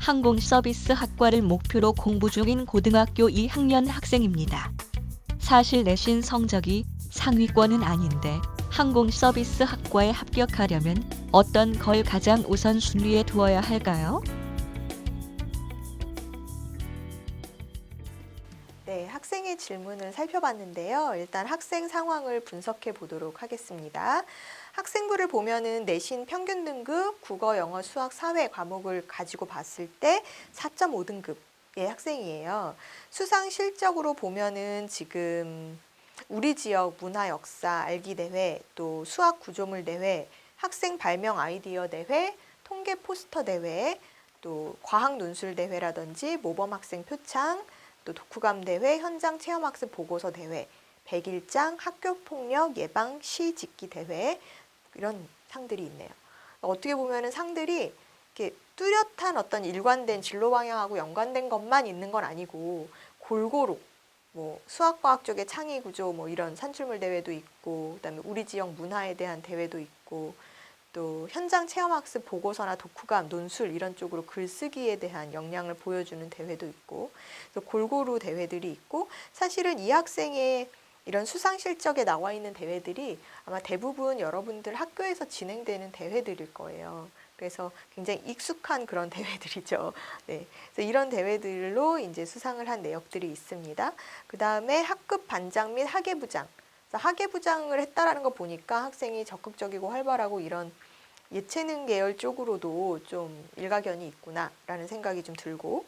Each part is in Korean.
항공서비스 학과를 목표로 공부 중인 고등학교 2학년 학생입니다. 사실 내신 성적이 상위권은 아닌데 항공서비스 학과에 합격하려면 어떤 걸 가장 우선순위에 두어야 할까요? 네, 학생의 질문을 살펴봤는데요. 일단 학생 상황을 분석해 보도록 하겠습니다. 학생부를 보면은 내신 평균 등급 국어, 영어, 수학, 사회 과목을 가지고 봤을 때 4.5등급의 학생이에요. 수상 실적으로 보면은 지금 우리 지역 문화 역사 알기 대회, 또 수학 구조물 대회, 학생 발명 아이디어 대회, 통계 포스터 대회, 또 과학 논술 대회라든지 모범 학생 표창, 또 독후감 대회, 현장 체험학습 보고서 대회, 백일장, 학교폭력 예방 시 짓기 대회, 이런 상들이 있네요. 어떻게 보면은 상들이 이렇게 뚜렷한 어떤 일관된 진로 방향하고 연관된 것만 있는 건 아니고 골고루 뭐 수학과학 쪽의 창의 구조 뭐 이런 산출물 대회도 있고, 그다음에 우리 지역 문화에 대한 대회도 있고, 또 현장 체험학습 보고서나 독후감, 논술 이런 쪽으로 글쓰기에 대한 역량을 보여주는 대회도 있고, 그래서 골고루 대회들이 있고, 사실은 이 학생의 이런 수상 실적에 나와 있는 대회들이 아마 대부분 여러분들 학교에서 진행되는 대회들일 거예요. 그래서 굉장히 익숙한 그런 대회들이죠. 네. 그래서 이런 대회들로 이제 수상을 한 내역들이 있습니다. 그 다음에 학급 반장 및 학예부장. 학예부장을 했다라는 거 보니까 학생이 적극적이고 활발하고 이런 예체능 계열 쪽으로도 좀 일가견이 있구나라는 생각이 좀 들고,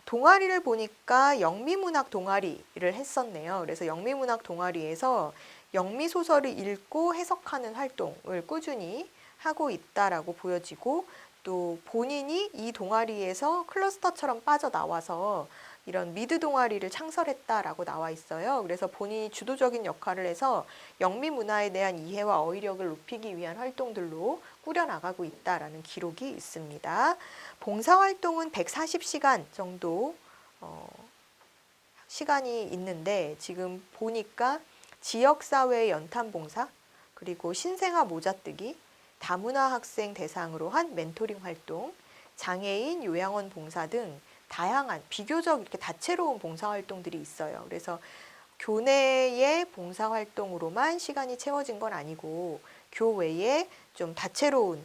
동아리를 보니까 영미문학 동아리를 했었네요. 그래서 영미문학 동아리에서 영미 소설을 읽고 해석하는 활동을 꾸준히 하고 있다라고 보여지고, 또 본인이 이 동아리에서 클러스터처럼 빠져나와서 이런 미드 동아리를 창설했다라고 나와 있어요. 그래서 본인이 주도적인 역할을 해서 영미 문화에 대한 이해와 어휘력을 높이기 위한 활동들로 꾸려나가고 있다라는 기록이 있습니다. 봉사활동은 140시간 정도 시간이 있는데, 지금 보니까 지역사회 연탄봉사, 그리고 신생아 모자뜨기, 다문화 학생 대상으로 한 멘토링 활동, 장애인 요양원 봉사 등 다양한 비교적 이렇게 다채로운 봉사활동들이 있어요. 그래서 교내의 봉사활동으로만 시간이 채워진 건 아니고 교외에 좀 다채로운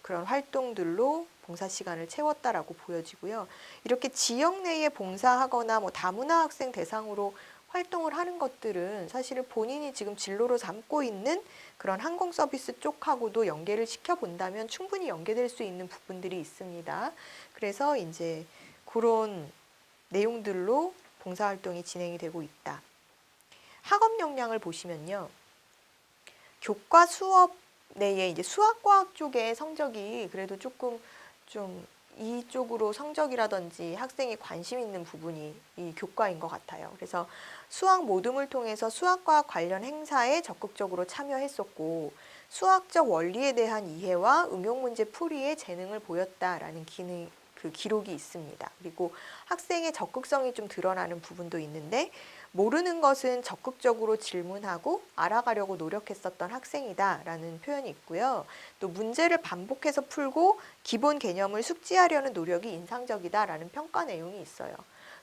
그런 활동들로 봉사 시간을 채웠다라고 보여지고요. 이렇게 지역 내에 봉사하거나 뭐 다문화 학생 대상으로 활동을 하는 것들은 사실은 본인이 지금 진로로 삼고 있는 그런 항공 서비스 쪽하고도 연계를 시켜본다면 충분히 연계될 수 있는 부분들이 있습니다. 그래서 이제 그런 내용들로 봉사활동이 진행이 되고 있다. 학업 역량을 보시면요. 교과 수업 내에 이제 수학과학 쪽의 성적이 그래도 조금 좀 이쪽으로 성적이라든지 학생이 관심 있는 부분이 이 교과인 것 같아요. 그래서 수학 모둠을 통해서 수학과학 관련 행사에 적극적으로 참여했었고, 수학적 원리에 대한 이해와 응용 문제 풀이에 재능을 보였다라는 기록이 있습니다. 그리고 학생의 적극성이 좀 드러나는 부분도 있는데, 모르는 것은 적극적으로 질문하고 알아가려고 노력했었던 학생이다라는 표현이 있고요. 또 문제를 반복해서 풀고 기본 개념을 숙지하려는 노력이 인상적이다라는 평가 내용이 있어요.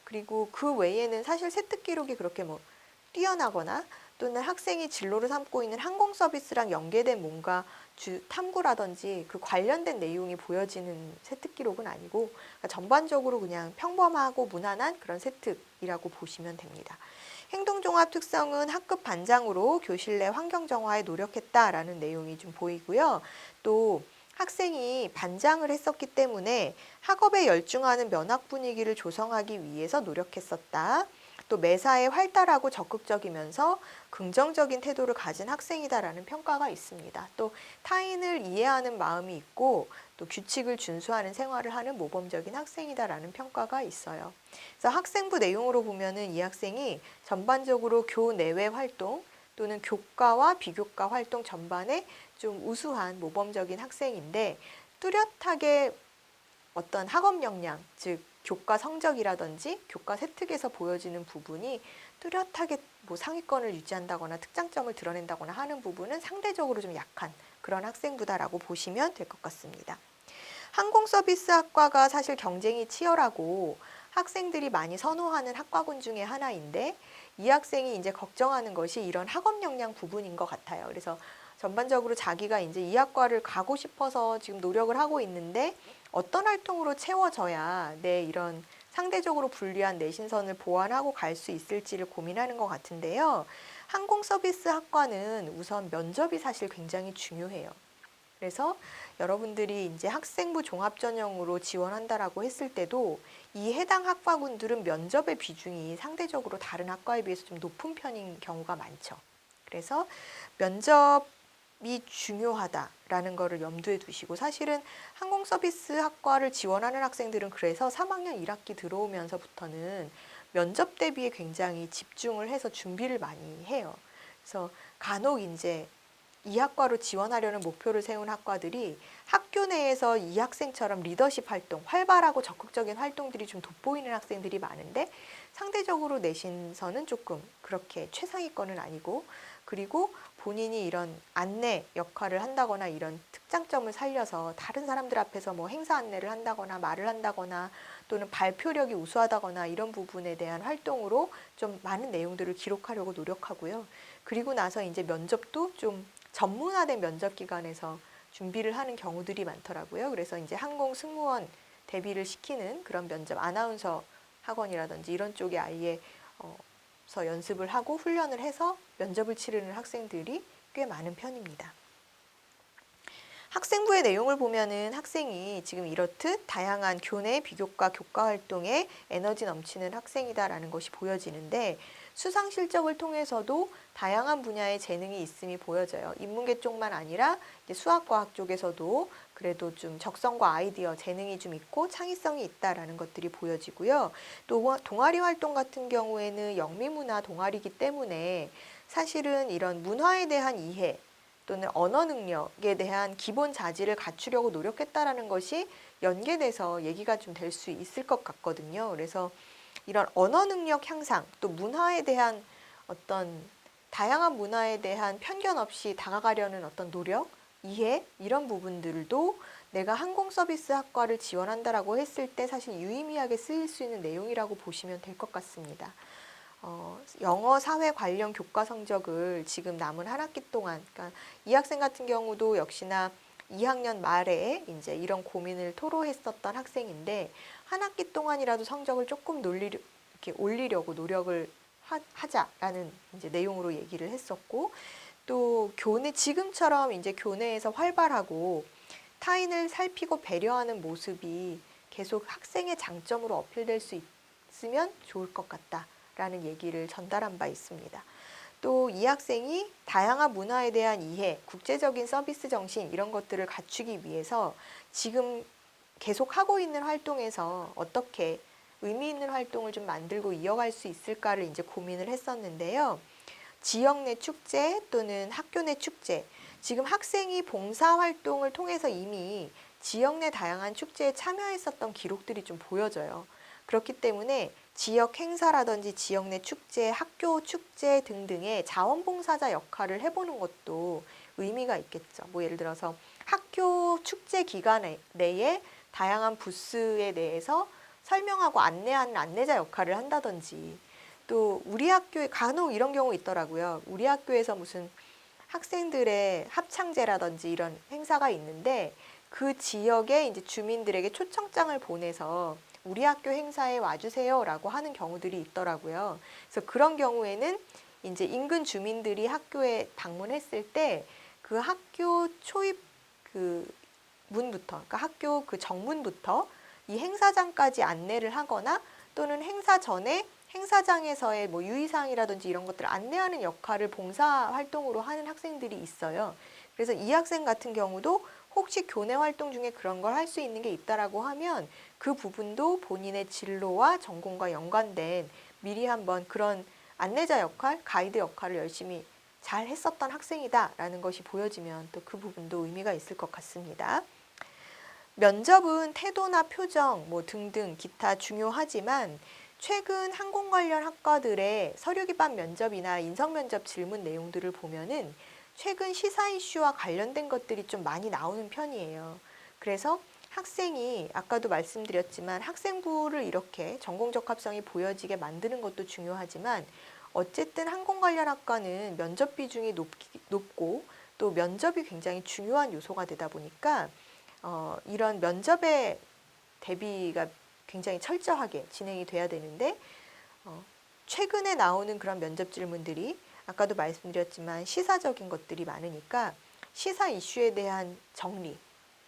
그리고 그 외에는 사실 세특 기록이 그렇게 뭐 뛰어나거나 또는 학생이 진로를 삼고 있는 항공 서비스랑 연계된 뭔가 탐구라든지 그 관련된 내용이 보여지는 세특 기록은 아니고, 그러니까 전반적으로 그냥 평범하고 무난한 그런 세특이라고 보시면 됩니다. 행동종합 특성은 학급 반장으로 교실 내 환경 정화에 노력했다라는 내용이 좀 보이고요. 또 학생이 반장을 했었기 때문에 학업에 열중하는 면학 분위기를 조성하기 위해서 노력했었다. 또 매사에 활달하고 적극적이면서 긍정적인 태도를 가진 학생이다라는 평가가 있습니다. 또 타인을 이해하는 마음이 있고 또 규칙을 준수하는 생활을 하는 모범적인 학생이다라는 평가가 있어요. 그래서 학생부 내용으로 보면은 이 학생이 전반적으로 교내외 활동 또는 교과와 비교과 활동 전반에 좀 우수한 모범적인 학생인데, 뚜렷하게 어떤 학업 역량, 즉 교과 성적이라든지 교과 세특에서 보여지는 부분이 뚜렷하게 뭐 상위권을 유지한다거나 특장점을 드러낸다거나 하는 부분은 상대적으로 좀 약한 그런 학생부다라고 보시면 될 것 같습니다. 항공서비스학과가 사실 경쟁이 치열하고 학생들이 많이 선호하는 학과군 중에 하나인데 이 학생이 이제 걱정하는 것이 이런 학업 역량 부분인 것 같아요. 그래서 전반적으로 자기가 이제 이 학과를 가고 싶어서 지금 노력을 하고 있는데 어떤 활동으로 채워져야 내 이런 상대적으로 불리한 내신선을 보완하고 갈 수 있을지를 고민하는 것 같은데요. 항공서비스학과는 우선 면접이 사실 굉장히 중요해요. 그래서 여러분들이 이제 학생부 종합전형으로 지원한다라고 했을 때도 이 해당 학과군들은 면접의 비중이 상대적으로 다른 학과에 비해서 좀 높은 편인 경우가 많죠. 그래서 면접이 중요하다라는 거를 염두에 두시고 사실은 항공서비스학과를 지원하는 학생들은 그래서 3학년 1학기 들어오면서부터는 면접 대비에 굉장히 집중을 해서 준비를 많이 해요. 그래서 간혹 이제 이 학과로 지원하려는 목표를 세운 학과들이 학교 내에서 이 학생처럼 리더십 활동, 활발하고 적극적인 활동들이 좀 돋보이는 학생들이 많은데 상대적으로 내신서는 조금 그렇게 최상위권은 아니고 그리고 본인이 이런 안내 역할을 한다거나 이런 특장점을 살려서 다른 사람들 앞에서 뭐 행사 안내를 한다거나 말을 한다거나 또는 발표력이 우수하다거나 이런 부분에 대한 활동으로 좀 많은 내용들을 기록하려고 노력하고요. 그리고 나서 이제 면접도 좀 전문화된 면접 기관에서 준비를 하는 경우들이 많더라고요. 그래서 이제 항공 승무원 대비를 시키는 그런 면접 아나운서 학원이라든지 이런 쪽에 아예 서 연습을 하고 훈련을 해서 면접을 치르는 학생들이 꽤 많은 편입니다. 학생부의 내용을 보면은 학생이 지금 이렇듯 다양한 교내 비교과 교과 활동에 에너지 넘치는 학생이다라는 것이 보여지는데 수상 실적을 통해서도 다양한 분야의 재능이 있음이 보여져요. 인문계 쪽만 아니라 이제 수학과학 쪽에서도 그래도 좀 적성과 아이디어, 재능이 좀 있고 창의성이 있다라는 것들이 보여지고요. 또 동아리 활동 같은 경우에는 영미문화 동아리이기 때문에 사실은 이런 문화에 대한 이해 또는 언어 능력에 대한 기본 자질을 갖추려고 노력했다라는 것이 연계돼서 얘기가 좀 될 수 있을 것 같거든요. 그래서 이런 언어 능력 향상, 또 문화에 대한 어떤 다양한 문화에 대한 편견 없이 다가가려는 어떤 노력, 이해 이런 부분들도 내가 항공서비스 학과를 지원한다라고 했을 때 사실 유의미하게 쓰일 수 있는 내용이라고 보시면 될 것 같습니다. 영어 사회 관련 교과 성적을 지금 남은 한 학기 동안, 그러니까 이 학생 같은 경우도 역시나 2학년 말에 이제 이런 고민을 토로했었던 학생인데 한 학기 동안이라도 성적을 조금 이렇게 올리려고 노력을 하자라는 이제 내용으로 얘기를 했었고 또 지금처럼 이제 교내에서 활발하고 타인을 살피고 배려하는 모습이 계속 학생의 장점으로 어필될 수 있으면 좋을 것 같다라는 얘기를 전달한 바 있습니다. 또 이 학생이 다양한 문화에 대한 이해, 국제적인 서비스 정신 이런 것들을 갖추기 위해서 지금 계속 하고 있는 활동에서 어떻게 의미 있는 활동을 좀 만들고 이어갈 수 있을까를 이제 고민을 했었는데요. 지역 내 축제 또는 학교 내 축제, 지금 학생이 봉사활동을 통해서 이미 지역 내 다양한 축제에 참여했었던 기록들이 좀 보여져요. 그렇기 때문에 지역 행사라든지 지역 내 축제, 학교 축제 등등의 자원봉사자 역할을 해보는 것도 의미가 있겠죠. 뭐 예를 들어서 학교 축제 기간 내에 다양한 부스에 대해서 설명하고 안내하는 안내자 역할을 한다든지 또 우리 학교에 간혹 이런 경우 있더라고요. 우리 학교에서 무슨 학생들의 합창제라든지 이런 행사가 있는데 그 지역의 이제 주민들에게 초청장을 보내서 우리 학교 행사에 와주세요라고 하는 경우들이 있더라고요. 그래서 그런 경우에는 이제 인근 주민들이 학교에 방문했을 때 그 학교 초입 그 문부터, 그러니까 학교 그 정문부터 이 행사장까지 안내를 하거나 또는 행사 전에 행사장에서의 뭐 유의사항이라든지 이런 것들을 안내하는 역할을 봉사활동으로 하는 학생들이 있어요. 그래서 이 학생 같은 경우도 혹시 교내 활동 중에 그런 걸 할 수 있는 게 있다라고 하면 그 부분도 본인의 진로와 전공과 연관된 미리 한번 그런 안내자 역할, 가이드 역할을 열심히 잘 했었던 학생이다라는 것이 보여지면 또 그 부분도 의미가 있을 것 같습니다. 면접은 태도나 표정 뭐 등등 기타 중요하지만 최근 항공 관련 학과들의 서류 기반 면접이나 인성 면접 질문 내용들을 보면은 최근 시사 이슈와 관련된 것들이 좀 많이 나오는 편이에요. 그래서 학생이 아까도 말씀드렸지만 학생부를 이렇게 전공적합성이 보여지게 만드는 것도 중요하지만 어쨌든 항공 관련 학과는 면접 비중이 높고 또 면접이 굉장히 중요한 요소가 되다 보니까 이런 면접의 대비가 굉장히 철저하게 진행이 돼야 되는데 최근에 나오는 그런 면접 질문들이 아까도 말씀드렸지만 시사적인 것들이 많으니까 시사 이슈에 대한 정리,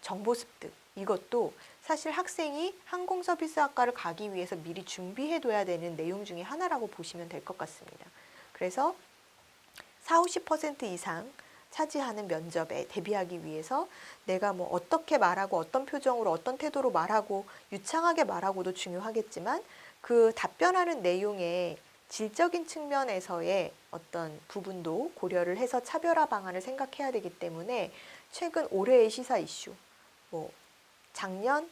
정보 습득 이것도 사실 학생이 항공서비스학과를 가기 위해서 미리 준비해둬야 되는 내용 중에 하나라고 보시면 될 것 같습니다. 그래서 40~50% 이상 차지하는 면접에 대비하기 위해서 내가 뭐 어떻게 말하고 어떤 표정으로 어떤 태도로 말하고 유창하게 말하고도 중요하겠지만 그 답변하는 내용의 질적인 측면에서의 어떤 부분도 고려를 해서 차별화 방안을 생각해야 되기 때문에 최근 올해의 시사 이슈, 뭐 작년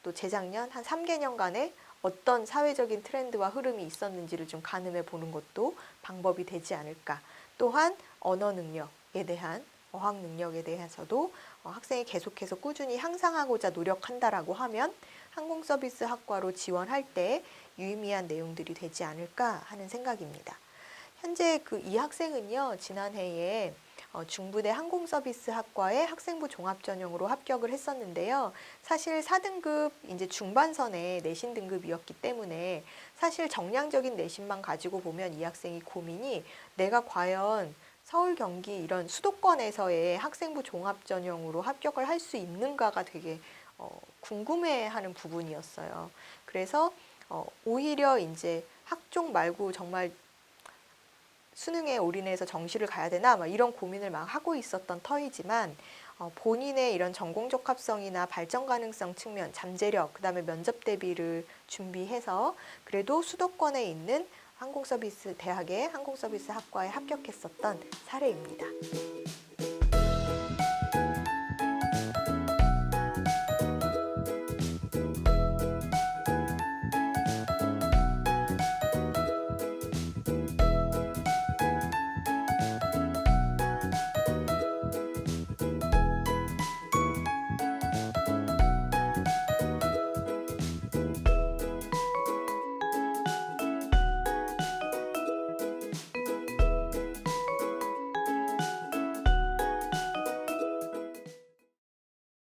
또 재작년 한 3개년간의 어떤 사회적인 트렌드와 흐름이 있었는지를 좀 가늠해 보는 것도 방법이 되지 않을까. 또한 언어 능력에 대한 어학 능력에 대해서도 학생이 계속해서 꾸준히 향상하고자 노력한다라고 하면 항공서비스 학과로 지원할 때 유의미한 내용들이 되지 않을까 하는 생각입니다. 현재 이 학생은요, 지난해에 중부대 항공서비스학과의 학생부 종합전형으로 합격을 했었는데요. 사실 4등급 이제 중반선의 내신 등급이었기 때문에 사실 정량적인 내신만 가지고 보면 이 학생이 고민이 내가 과연 서울, 경기 이런 수도권에서의 학생부 종합전형으로 합격을 할 수 있는가가 되게 궁금해하는 부분이었어요. 그래서 오히려 이제 학종 말고 정말 수능에 올인해서 정시를 가야 되나 막 이런 고민을 막 하고 있었던 터이지만 본인의 이런 전공적 합성이나 발전 가능성 측면, 잠재력, 그다음에 면접 대비를 준비해서 그래도 수도권에 있는 항공서비스 대학의 항공서비스 학과에 합격했었던 사례입니다.